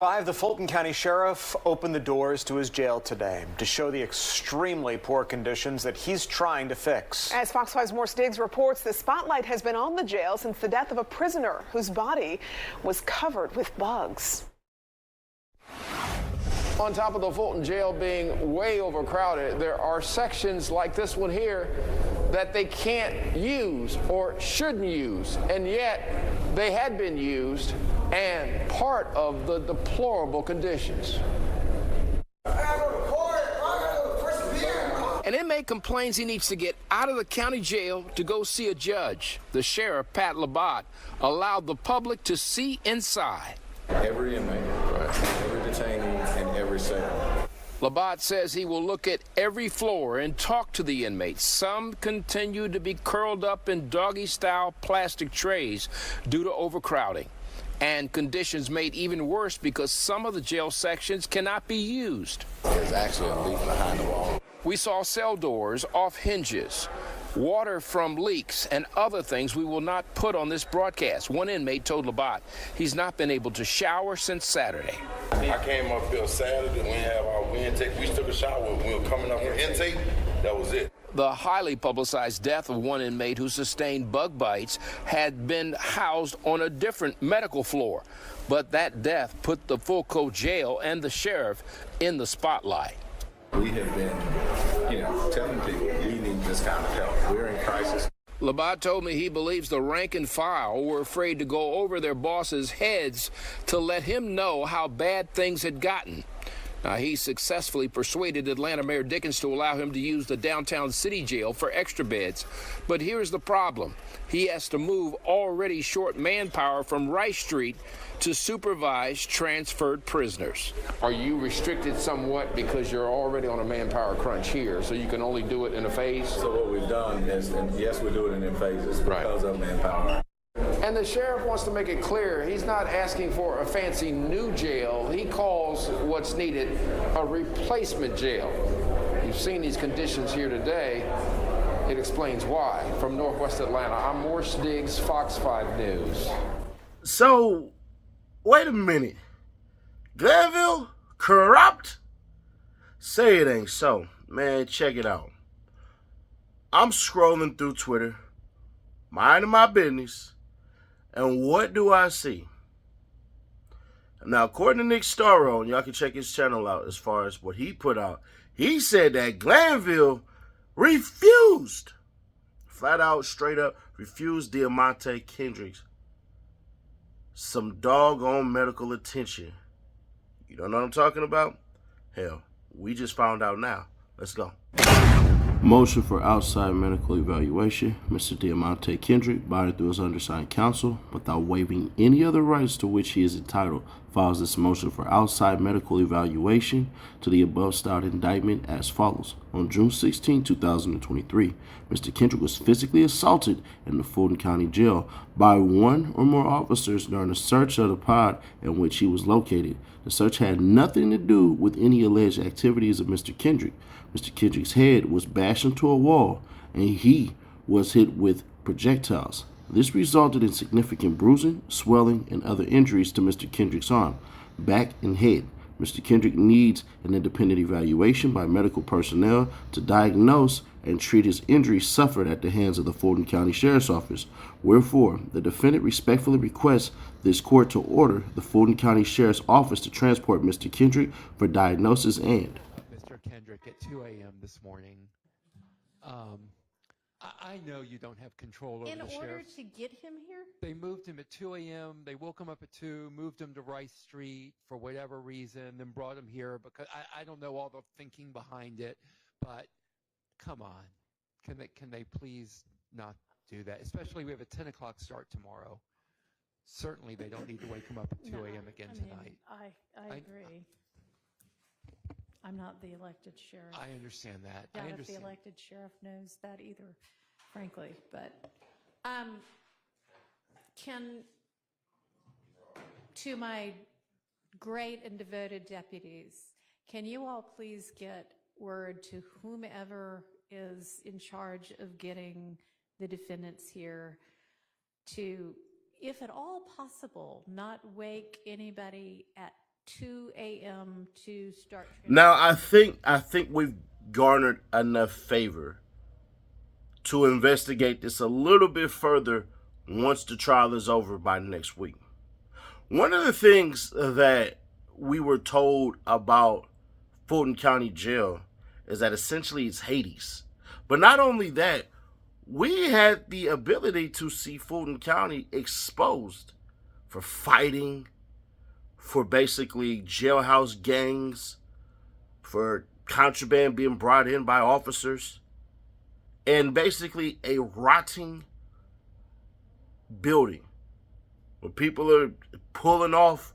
The Fulton County Sheriff opened the doors to his jail today to show the extremely poor conditions that he's trying to fix. As Fox 5's Morse Diggs reports, the spotlight has been on the jail since the death of a prisoner whose body was covered with bugs. On top of the Fulton jail being way overcrowded, there are sections like this one here that they can't use or shouldn't use, and yet they had been used and part of the deplorable conditions. An inmate complains he needs to get out of the county jail to go see a judge. The sheriff, Pat Labatt, allowed the public to see inside. Every inmate, every detainee, and every cell. Labatt says he will look at every floor and talk to the inmates. Some continue to be curled up in doggy-style plastic trays due to overcrowding, and conditions made even worse because some of the jail sections cannot be used. There's actually a leak behind the wall. We saw cell doors off hinges, water from leaks, and other things we will not put on this broadcast. One inmate told Labatt he's not been able to shower since Saturday. I came up here Saturday, we have our intake. We took a shower when we were coming up for intake. That was it. The highly publicized death of one inmate who sustained bug bites had been housed on a different medical floor. But that death put the Fulton jail and the sheriff in the spotlight. We have been, telling people we need this kind of help. We're in crisis. Labatt told me he believes the rank and file were afraid to go over their bosses' heads to let him know how bad things had gotten. Now, he successfully persuaded Atlanta Mayor Dickens to allow him to use the downtown city jail for extra beds. But here's the problem. He has to move already short manpower from Rice Street to supervise transferred prisoners. Are you restricted somewhat because you're already on a manpower crunch here, so you can only do it in a phase? So what we've done is, and yes, we do it in phases because of manpower. And the sheriff wants to make it clear he's not asking for a fancy new jail. He calls what's needed a replacement jail. You've seen these conditions here today. It explains why. From Northwest Atlanta, I'm Morse Diggs, Fox 5 News. So, wait a minute. Glanville corrupt? Say it ain't so. Man, check it out. I'm scrolling through Twitter, minding my business, and what do I see? Now, according to Nick Starro, and y'all can check his channel out as far as what he put out, he said that Glanville refused, flat out, straight up, refused Diamante Kendricks some doggone medical attention. You don't know what I'm talking about? Hell, we just found out now. Let's go. Motion for outside medical evaluation. Mr. Diamante Kendrick, body through his undersigned counsel, without waiving any other rights to which he is entitled, files this motion for outside medical evaluation to the above styled indictment as follows. On June 16, 2023, Mr. Kendrick was physically assaulted in the Fulton County Jail by one or more officers during a search of the pod in which he was located. The search had nothing to do with any alleged activities of Mr. Kendrick. Mr. Kendrick's head was bashed into a wall, and he was hit with projectiles. This resulted in significant bruising, swelling, and other injuries to Mr. Kendrick's arm, back, and head. Mr. Kendrick needs an independent evaluation by medical personnel to diagnose and treat his injuries suffered at the hands of the Fulton County Sheriff's Office. Wherefore, the defendant respectfully requests this court to order the Fulton County Sheriff's Office to transport Mr. Kendrick for diagnosis and... Mr. Kendrick, at 2 a.m. this morning, I know you don't have control over the sheriff. In order to get him here? They moved him at 2 a.m. They woke him up at 2, moved him to Rice Street for whatever reason, then brought him here because I don't know all the thinking behind it, but come on. Can they please not do that? Especially we have a 10 o'clock start tomorrow. Certainly they don't need to wake him up at 2 a.m. again tonight. I agree. I'm not the elected sheriff. I understand that. Doubt I understand. if the elected sheriff knows that either, frankly. But to my great and devoted deputies, can you all please get word to whomever is in charge of getting the defendants here to, if at all possible, not wake anybody at 2 a.m. to start. Now, I think we've garnered enough favor to investigate this a little bit further once the trial is over by next week. One of the things that we were told about Fulton County Jail is that essentially it's Hades. But not only that, we had the ability to see Fulton County exposed for fighting, for basically jailhouse gangs, for contraband being brought in by officers, and basically a rotting building where people are pulling off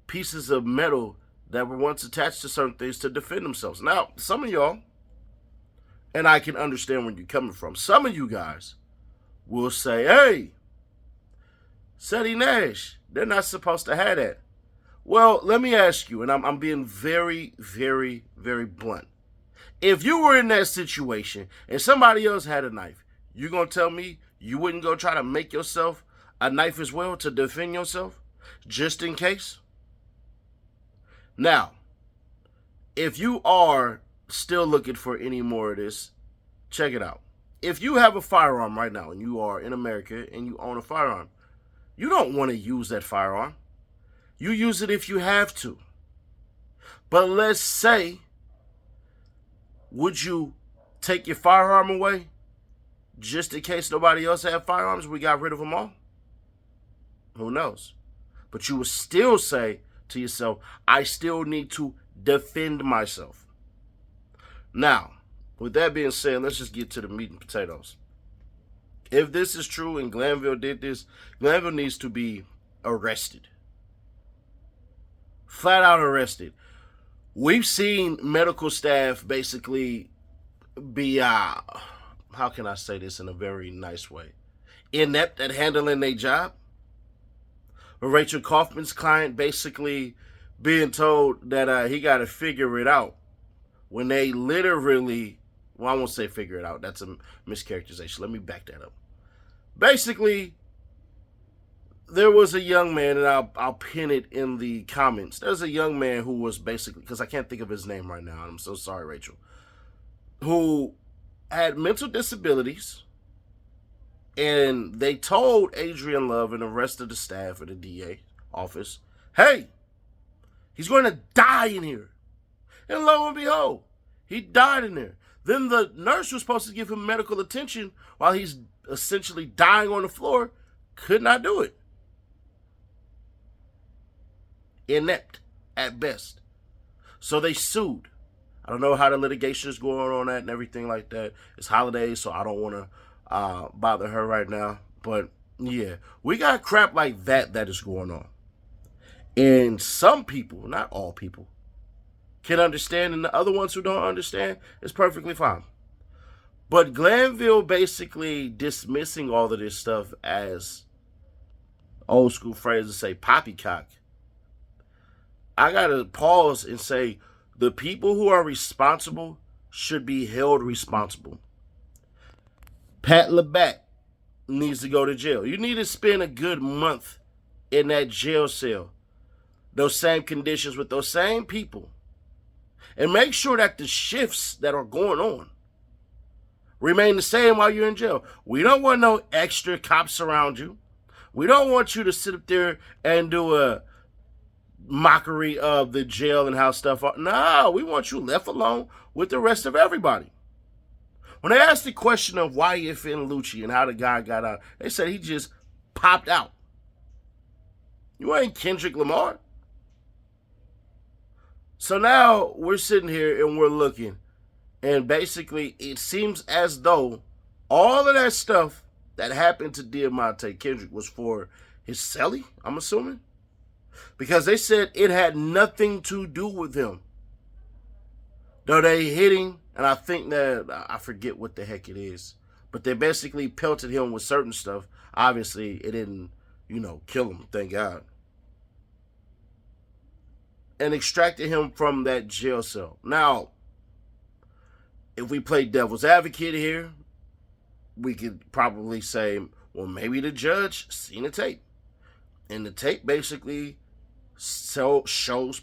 pieces of metal that were once attached to certain things to defend themselves. Now, some of y'all, and I can understand where you're coming from, some of you guys will say, hey, Seti Nash, they're not supposed to have that. Well, let me ask you, and I'm being very, very, very blunt. If you were in that situation and somebody else had a knife, you gonna tell me you wouldn't go try to make yourself a knife as well to defend yourself, just in case? Now, if you are still looking for any more of this, check it out. If you have a firearm right now and you are in America and you own a firearm, you don't want to use that firearm. You use it if you have to. But let's say, would you take your firearm away just in case nobody else had firearms? We got rid of them all? Who knows? But you would still say to yourself, I still need to defend myself. Now, with that being said, let's just get to the meat and potatoes. If this is true and Glanville did this, Glanville needs to be arrested. Flat out arrested. We've seen medical staff basically be, how can I say this in a very nice way, inept at handling their job. Rachel Kaufman's client basically being told that he got to figure it out when they literally, well, I won't say figure it out. That's a mischaracterization. Let me back that up. Basically, there was a young man, and I'll pin it in the comments. There's a young man who was basically, because I can't think of his name right now, I'm so sorry, Rachel, who had mental disabilities, and they told Adrian Love and the rest of the staff at the DA office, hey, he's going to die in here. And lo and behold, he died in there. Then the nurse was supposed to give him medical attention while he's essentially dying on the floor. Could not do it. Inept at best. So they sued. I don't know how the litigation is going on that and everything like that. It's holidays, so I don't want to bother her right now. But yeah, we got crap like that is going on. And some people, not all people, can understand, and the other ones who don't understand, it's perfectly fine. But Glanville basically dismissing all of this stuff as, old school phrases say, poppycock. I gotta pause and say, the people who are responsible should be held responsible. Pat LeBac needs to go to jail. You need to spend a good month in that jail cell, those same conditions with those same people, and make sure that the shifts that are going on remain the same while you're in jail. We don't want no extra cops around you. We don't want you to sit up there and do a mockery of the jail and how stuff are. No, we want you left alone with the rest of everybody. When they asked the question of YFN Lucci and how the guy got out, they said he just popped out. You ain't Kendrick Lamar. So now we're sitting here and we're looking, and basically it seems as though all of that stuff that happened to Diamante Kendrick was for his celly, I'm assuming, because they said it had nothing to do with him. Though they hit him, and I think that, I forget what the heck it is, but they basically pelted him with certain stuff. Obviously, it didn't, kill him, thank God. And extracted him from that jail cell. Now, if we play devil's advocate here, we could probably say, well, maybe the judge seen the tape. And the tape basically shows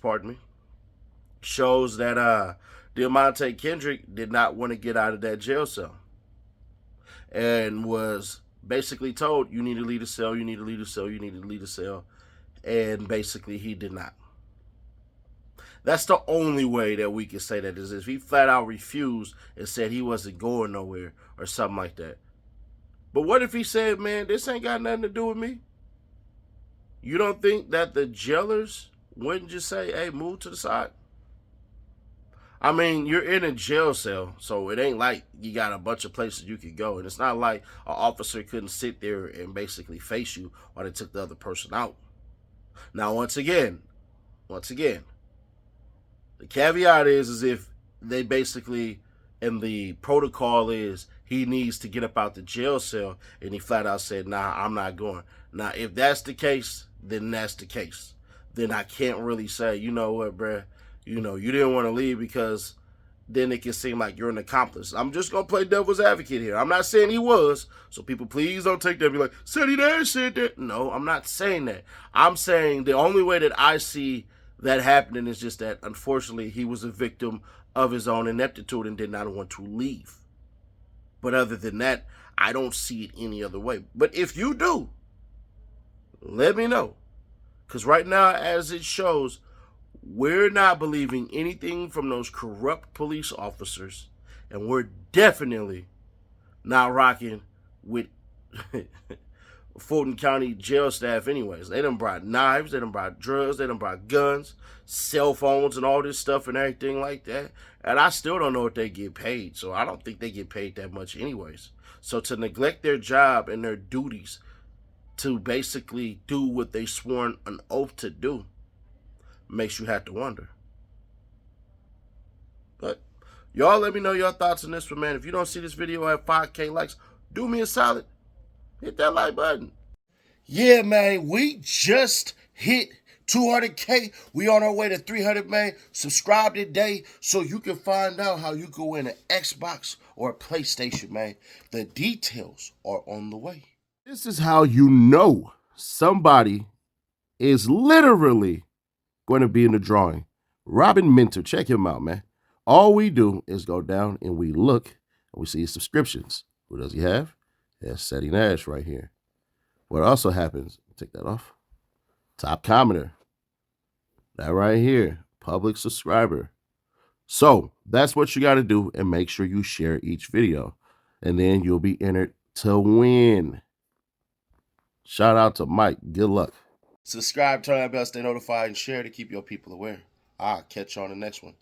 that Demonte Kendrick did not want to get out of that jail cell and was basically told, you need to leave the cell, you need to leave the cell, you need to leave the cell. And basically he did not. That's the only way that we can say that, is if he flat out refused and said he wasn't going nowhere or something like that. But what if he said, man, this ain't got nothing to do with me? You don't think that the jailers wouldn't just say, hey, move to the side? I mean, you're in a jail cell, so it ain't like you got a bunch of places you could go. And it's not like an officer couldn't sit there and basically face you while they took the other person out. Now, once again, the caveat is if they basically, and the protocol is he needs to get up out the jail cell, and he flat out said, nah, I'm not going. Now, if that's the case, then that's the case. Then I can't really say, you know what, bruh, you didn't want to leave, because then it can seem like you're an accomplice. I'm just going to play devil's advocate here. I'm not saying he was, so people please don't take that and be like, said he there, said that. No, I'm not saying that. I'm saying the only way that I see that happening is just that, unfortunately, he was a victim of his own ineptitude and did not want to leave. But other than that, I don't see it any other way. But if you do, let me know. Because right now, as it shows, we're not believing anything from those corrupt police officers. And we're definitely not rocking with Fulton County jail staff anyways. They done brought knives, they done brought drugs, they done brought guns, cell phones, and all this stuff and everything like that. And I still don't know what they get paid. So I don't think they get paid that much anyways. So to neglect their job and their duties to basically do what they sworn an oath to do makes you have to wonder. But y'all let me know your thoughts on this one, man. If you don't see this video at 5K likes, do me a solid. Hit that like button. Yeah, man, we just hit 200K. We on our way to 300, man. Subscribe today so you can find out how you can win an Xbox or a PlayStation, man. The details are on the way. This is how you know somebody is literally going to be in the drawing. Robin Minter, check him out, man. All we do is go down and we look and we see his subscriptions. Who does he have? That's Seti Nash right here. What also happens, take that off. Top commenter. That right here, public subscriber. So that's what you got to do, and make sure you share each video, and then you'll be entered to win. Shout out to Mike. Good luck. Subscribe, turn that bell, stay notified, and share to keep your people aware. I'll catch you on the next one.